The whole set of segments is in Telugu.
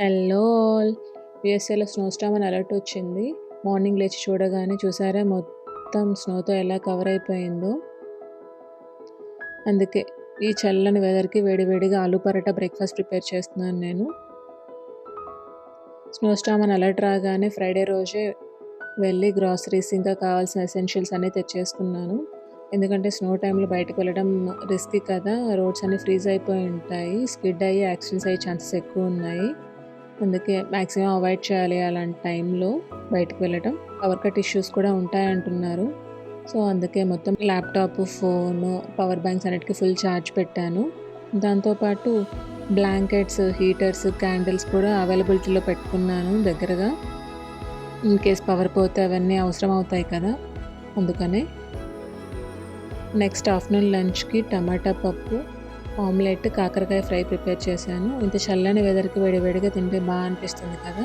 Hello all. యూఎస్ఏలో స్నో స్టార్మ్ అని అలర్ట్ వచ్చింది. మార్నింగ్ లేచి చూడగానే చూసారా మొత్తం స్నోతో ఎలా కవర్ అయిపోయిందో. అందుకే ఈ చల్లని వెదర్కి వేడివేడిగా ఆలూ పరాటా బ్రేక్ఫాస్ట్ ప్రిపేర్ చేస్తున్నాను నేను. స్నో స్టార్మ్ అని అలర్ట్ రాగానే ఫ్రైడే రోజే వెళ్ళి గ్రాసరీస్ ఇంకా కావాల్సిన ఎసెన్షియల్స్ అన్నీ తెచ్చేసుకున్నాను. ఎందుకంటే స్నో టైంలో బయటకు వెళ్ళడం రిస్కీ కదా, రోడ్స్ అన్నీ ఫ్రీజ్ అయిపోయి ఉంటాయి, స్కిడ్ అయ్యి యాక్సిడెంట్స్ అయ్యే ఛాన్సెస్ ఎక్కువ ఉన్నాయి. అందుకే మ్యాక్సిమం అవాయిడ్ చేయాలి అలాంటి టైంలో బయటకు వెళ్ళటం. పవర్ కట్ ఇష్యూస్ కూడా ఉంటాయంటున్నారు. సో అందుకే మొత్తం ల్యాప్టాప్, ఫోను, పవర్ బ్యాంక్స్ అన్నిటికీ ఫుల్ ఛార్జ్ పెట్టాను. దాంతోపాటు బ్లాంకెట్స్, హీటర్స్, క్యాండిల్స్ కూడా అవైలబిలిటీలో పెట్టుకున్నాను దగ్గరగా. ఇన్ కేస్ పవర్ పోతే అవన్నీ అవసరం అవుతాయి కదా, అందుకనే. నెక్స్ట్ ఆఫ్టర్నూన్ లంచ్కి టమాటా పప్పు, ఆమ్లెట్, కాకరకాయ ఫ్రై ప్రిపేర్ చేశాను. ఇంత చల్లని వెదర్కి వేడివేడిగా తింటే బాగా అనిపిస్తుంది కదా.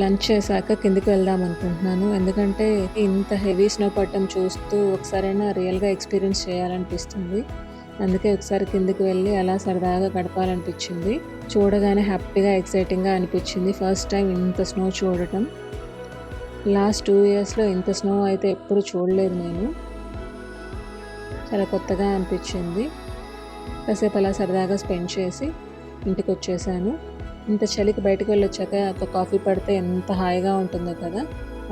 లంచ్ చేశాక కిందికి వెళ్దాం అనుకుంటున్నాను. ఎందుకంటే ఇంత హెవీ స్నో పడటం చూస్తూ ఒకసారైనా రియల్గా ఎక్స్పీరియన్స్ చేయాలనిపిస్తుంది. అందుకే ఒకసారి కిందికి వెళ్ళి అలా సరదాగా గడపాలనిపించింది. చూడగానే హ్యాపీగా, ఎక్సైటింగ్గా అనిపించింది. ఫస్ట్ టైం ఇంత స్నో చూడటం. లాస్ట్ 2 ఇయర్స్లో ఇంత స్నో అయితే ఎప్పుడు చూడలేదు నేను. చాలా కొత్తగా అనిపించింది. కాసేపు అలా సరదాగా స్పెండ్ చేసి ఇంటికి వచ్చేసాను. ఇంత చలికి బయటకు వెళ్ళొచ్చాక ఒక కాఫీ పడితే ఎంత హాయిగా ఉంటుందో కదా.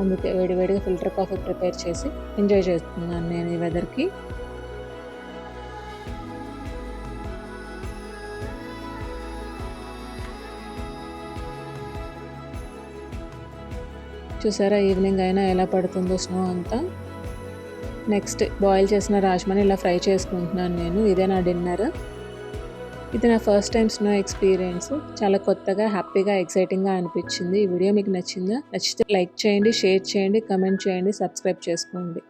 అందుకే వేడివేడిగా ఫిల్టర్ కాఫీ ప్రిపేర్ చేసి ఎంజాయ్ చేస్తున్నాను నేను ఈ వెదర్కి. చూసారా ఈవినింగ్ అయినా ఎలా పడుతుందో స్నో అంతా. నెక్స్ట్ బాయిల్ చేసిన రాజ్మాని ఇలా ఫ్రై చేసుకుంటున్నాను నేను. ఇదే నా డిన్నర్. ఇది నా ఫస్ట్ టైం స్నో ఎక్స్పీరియన్స్. చాలా కొత్తగా, హ్యాపీగా, ఎక్సైటింగ్గా అనిపించింది. ఈ వీడియో మీకు నచ్చిందా? నచ్చితే లైక్ చేయండి, షేర్ చేయండి, కమెంట్ చేయండి, సబ్స్క్రైబ్ చేసుకోండి.